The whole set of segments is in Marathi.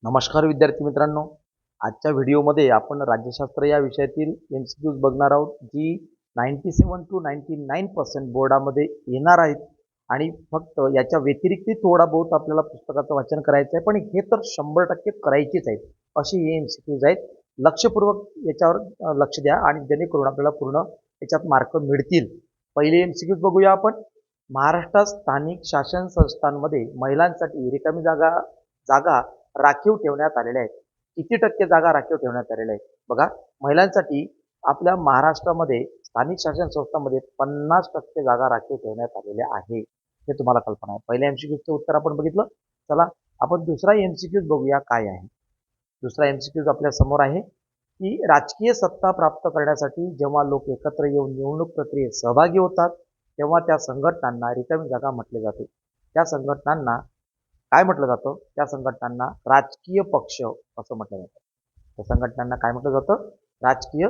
नमस्कार विद्यार्थी मित्रांनो. आजच्या व्हिडिओमध्ये आपण राज्यशास्त्र या विषयातील MCQs बघणार आहोत, जी 97 to 99% बोर्डामध्ये येणार आहेत. आणि फक्त याच्या व्यतिरिक्त थोडा बहुत आपल्याला पुस्तकाचं वाचन करायचं आहे, पण हे तर 100% करायचीच आहेत. अशी हे MCQs आहेत. लक्षपूर्वक याच्यावर लक्ष द्या आणि जेणेकरून आपल्याला पूर्ण याच्यात मार्क मिळतील. पहिले MCQs बघूया आपण. महाराष्ट्रात स्थानिक शासन संस्थांमध्ये महिलांसाठी रिकामी जागा राखीव ठेवण्यात आलेल्या आहेत. किती टक्के जागा राखीव ठेवण्यात आलेल्या आहेत बघा. महिलांसाठी आपल्या महाराष्ट्रामध्ये स्थानिक शासन संस्थांमध्ये 50% जागा राखीव ठेवण्यात आलेल्या आहे. हे तुम्हाला कल्पना आहे. पहिल्या MCQचं उत्तर आपण बघितलं. चला आपण दुसरा MCQ बघूया काय आहे. दुसरा MCQ आपल्या समोर आहे की राजकीय सत्ता प्राप्त करण्यासाठी जेव्हा लोक एकत्र येऊन निवडणूक प्रक्रियेत सहभागी होतात, तेव्हा त्या संघटनांना रिकामी जागा म्हटले जाते. त्या संघटनांना काय म्हटलं जातं? त्या संघटनांना राजकीय पक्ष असं म्हटलं जातं. त्या संघटनांना काय म्हटलं जातं? राजकीय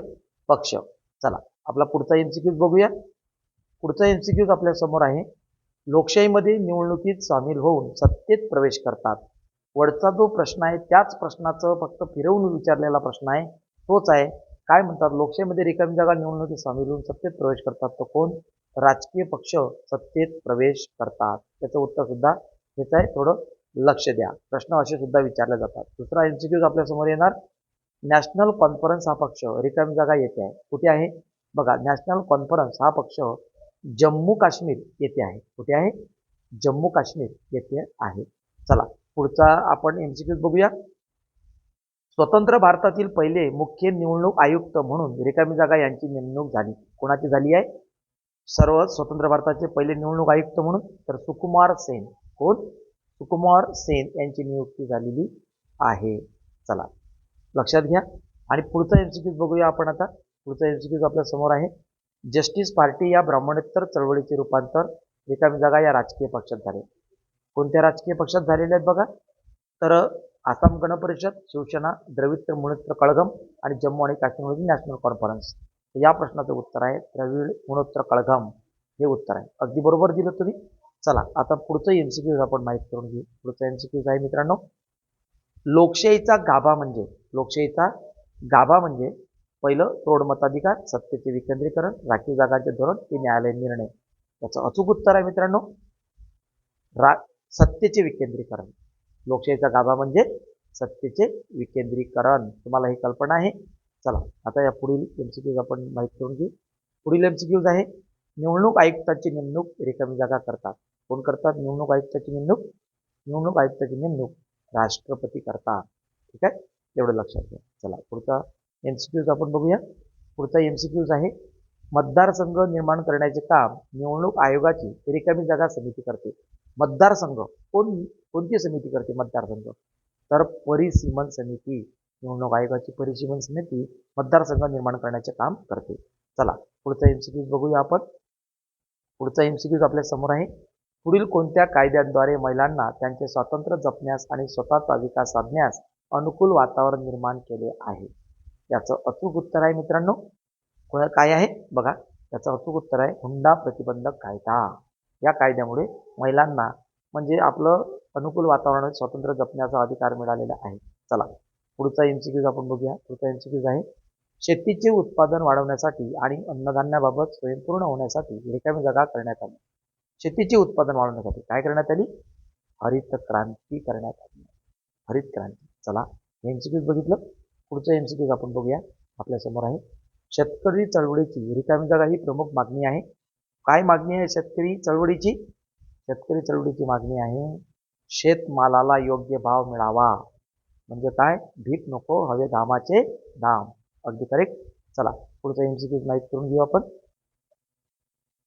पक्ष. चला आपला पुढचा MCQ बघूया. पुढचा MCQ आपल्या समोर आहे. लोकशाहीमध्ये निवडणुकीत सामील होऊन सत्तेत प्रवेश करतात. वरचा जो प्रश्न आहे त्याच प्रश्नाचं फक्त फिरवून विचारलेला प्रश्न आहे, तोच आहे. काय म्हणतात? लोकशाहीमध्ये रिकामी जागा निवडणुकीत सामील होऊन सत्तेत प्रवेश करतात. तो कोण? राजकीय पक्ष सत्तेत प्रवेश करतात. त्याचं उत्तर सुद्धा हेच आहे. थोडं लक्ष द्या. प्रश्न असे सुद्धा विचारले जातात. दुसरा MCQ आपल्या समोर येणार. नॅशनल कॉन्फरन्स हा पक्ष रिकामी जागा येथे आहे. कुठे आहे बघा? नॅशनल कॉन्फरन्स हा पक्ष जम्मू काश्मीर येथे आहे. कुठे आहे? जम्मू काश्मीर येथे आहे. चला पुढचा आपण MCQ बघूया. स्वतंत्र भारतातील पहिले मुख्य निवडणूक आयुक्त म्हणून रिकामी जागा यांची नेमणूक झाली. कोणाची झाली आहे? सर्व स्वतंत्र भारताचे पहिले निवडणूक आयुक्त म्हणून तर सुकुमार सेन. कोण? सुकुमार सेन यांची नियुक्ती झालेली आहे. चला लक्षात घ्या. आणि पुढचा MCQ बघूया आपण आता. पुढचा MCQ आपल्या समोर आहे. जस्टिस पार्टी या ब्राह्मणेतर चळवळीचे रूपांतर रिकामी जागा या राजकीय पक्षात झाले. कोणत्या राजकीय पक्षात झालेले आहेत बघा? तर आसाम गण परिषद, शिवसेना, द्रविड मुनेत्र कळघम आणि जम्मू आणि काश्मीरमधील नॅशनल कॉन्फरन्स. या प्रश्नाचं उत्तर आहे द्रविड मुनेत्र कळघम. हे उत्तर आहे. अगदी बरोबर दिलं तुम्ही. चला आता पुढचं MCQ आपण माहिती करून घेऊ. पुढचा MCQ आहे मित्रांनो. लोकशाहीचा गाभा म्हणजे पहिलं प्रौढ मताधिकार, सत्तेचे विकेंद्रीकरण, राखीव जागांचे धोरण, ते न्यायालयीन निर्णय. याचं अचूक उत्तर आहे मित्रांनो सत्तेचे विकेंद्रीकरण. लोकशाहीचा गाभा म्हणजे सत्तेचे विकेंद्रीकरण. तुम्हाला ही कल्पना आहे. चला आता या पुढील MCQ आपण माहिती करून घेऊ. पुढील MCQ आहे. निवडणूक आयुक्ताची नेमणूक रिकामी जागा करतात. कोण करतात निवडणूक आयुक्ताची नेमणूक? निवडणूक आयुक्ताची नेमणूक राष्ट्रपती करतात. ठीक आहे, एवढं लक्षात घ्या. चला पुढचा MCQ आपण बघूया. पुढचा MCQ आहे. मतदारसंघ निर्माण करण्याचे काम निवडणूक आयोगाची रिकामी जागा समिती करते. मतदारसंघ कोणती समिती करते? मतदारसंघ तर परिसीमन समिती. निवडणूक आयोगाची परिसीमन समिती मतदारसंघ निर्माण करण्याचे काम करते. चला पुढचा MCQ बघूया आपण. पुढचा MCQ आपल्या समोर आहे. पुढील कोणत्या कायद्यांद्वारे महिलांना त्यांचे स्वातंत्र्य जपण्यास आणि स्वतःचा विकास साधण्यास अनुकूल वातावरण निर्माण केले आहे? याचं अचूक उत्तर आहे मित्रांनो. काय आहे बघा? याचं अचूक उत्तर आहे हुंडा प्रतिबंधक कायदा. या कायद्यामुळे महिलांना म्हणजे आपलं अनुकूल वातावरण स्वातंत्र्य जपण्याचा अधिकार मिळालेला आहे. चला पुढचा MCQ आपण बघूया. पुढचा MCQ आहे. शेतीचे उत्पादन वाढवण्यासाठी आणि अन्नधान्याबाबत स्वयंपूर्ण होण्यासाठी रिकामी जागा करण्यात आली. शेतीचे उत्पादन वाढवण्यासाठी काय करण्यात आली? हरित क्रांती करण्यात आली. हरित क्रांती. चला MCQ बघितलं. पुढचं MCQ आपण बघूया. आपल्या समोर आहे. शेतकरी चळवळीची रिकामी जागा ही प्रमुख मागणी आहे. काय मागणी आहे शेतकरी चळवळीची? शेतकरी चळवळीची मागणी आहे शेतमालाला योग्य भाव मिळावा. म्हणजे काय? भीक नको, हवे घामाचे दाम. अगदी करेक्ट. चला पुढचा MCQ माहिती करून घेऊ आपण.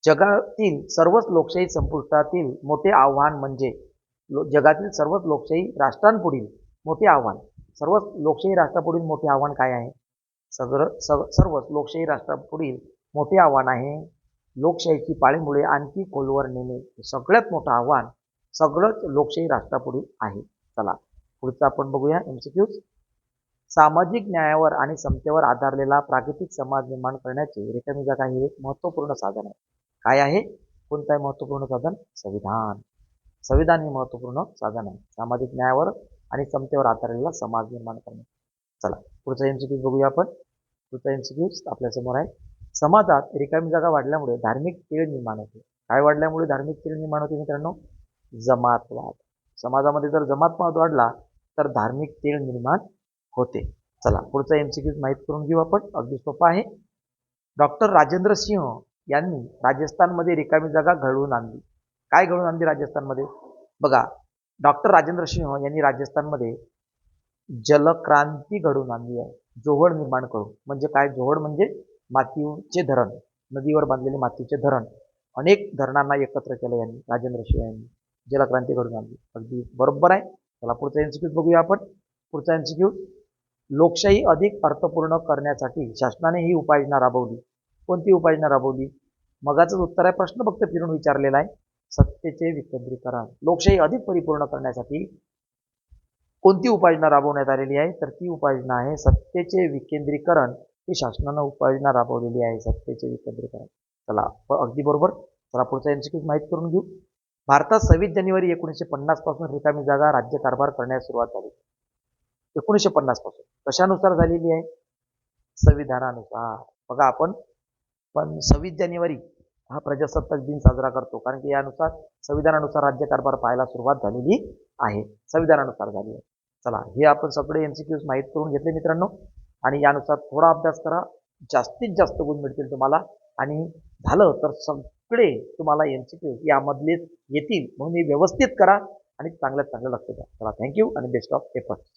जगातील सर्वच लोकशाही संपुष्टातील मोठे आव्हान म्हणजे जगातील सर्वच लोकशाही राष्ट्रांपुढील मोठे आव्हान. सर्वच लोकशाही राष्ट्रापुढील मोठे आव्हान काय आहे? सर्वच लोकशाही राष्ट्रापुढील मोठे आव्हान आहे लोकशाहीची पाळीमुळे आणखी खोलवर नेणे. सगळ्यात मोठं आव्हान सगळंच लोकशाही राष्ट्रापुढील आहे. चला पुढचं आपण बघूया MCQ. सामाजिक न्यायावर आणि समतेवर आधारलेला प्रागतिक समाज निर्माण करण्याचे रिकामी जागा हे एक महत्त्वपूर्ण साधन आहे. काय आहे? कोणतं आहे महत्त्वपूर्ण साधन? संविधान. संविधान हे महत्त्वपूर्ण साधन आहे. सामाजिक न्यायावर आणि समतेवर आधारलेला समाज निर्माण करणे. चला पुढचा एमसीक्यू बघूया आपण. पुढचा एमसीक्यू आपल्यासमोर आहे. समाजात रिकामी जागा वाढल्यामुळे धार्मिक तेढ निर्माण होते. काय वाढल्यामुळे धार्मिक तेढ निर्माण होते मित्रांनो? जमातवाद. समाजामध्ये जर जमातवाद वाढला तर धार्मिक तेढ निर्माण होते. चला पुढचा एमसीक्यू माहित करून घेऊ आपण. अगदी सोपा आहे. डॉक्टर राजेंद्र सिंह यांनी राजस्थानमध्ये रिकामी जागा घडवून आणली. काय घडवून आणली राजस्थानमध्ये? बघा, डॉक्टर राजेंद्र सिंह यांनी राजस्थानमध्ये जलक्रांती घडवून आणली आहे. जोहड निर्माण करून. म्हणजे काय? जोहड म्हणजे मातीचे धरण, नदीवर बांधलेले मातीचे धरण. अनेक धरणांना एकत्र केलं यांनी, राजेंद्र सिंह यांनी. जलक्रांती घडवून आणली. अगदी बरोबर आहे. चला पुढचा एमसीक्यू बघूया आपण. पुढचा एमसीक्यू, लोकशाही अधिक अर्थपूर्ण करण्यासाठी शासनाने ही उपाययोजना राबवली. कोणती उपाययोजना राबवली? मगाचंच उत्तर आहे. प्रश्न फक्त फिरून विचारलेला आहे. सत्तेचे विकेंद्रीकरण. लोकशाही अधिक परिपूर्ण करण्यासाठी कोणती उपाययोजना राबवण्यात आलेली आहे? तर ती उपाययोजना आहे सत्तेचे विकेंद्रीकरण. ही शासनानं उपाययोजना राबवलेली आहे, सत्तेचे विकेंद्रीकरण. चला अगदी बरोबर. चला पुढचा एमसीक्यू माहित करून घेऊ. भारतात 26 जानेवारी 1950 पासून रिकामी जागा राज्यकारभार करण्यास सुरुवात झाली. 1950 पासून. कशानुसार झालेली आहे? संविधानानुसार. बघा, आपण 26 जानेवारी हा प्रजासत्ताक दिन साजरा करतो, कारण की यानुसार संविधानानुसार राज्यकारभार पाहायला सुरुवात झालेली आहे. संविधानानुसार झाली आहे. चला हे आपण सगळे एमसीक्यूज माहीत करून घेतले मित्रांनो, आणि यानुसार थोडा अभ्यास करा. जास्तीत जास्त गुण मिळतील तुम्हाला, आणि झालं तर सगळे तुम्हाला एमसीक्यूज यामधलेच येतील. म्हणून हे व्यवस्थित करा आणि चांगल्यात चांगलं लक्ष द्या. चला थँक्यू आणि बेस्ट ऑफ एफर्ट्स.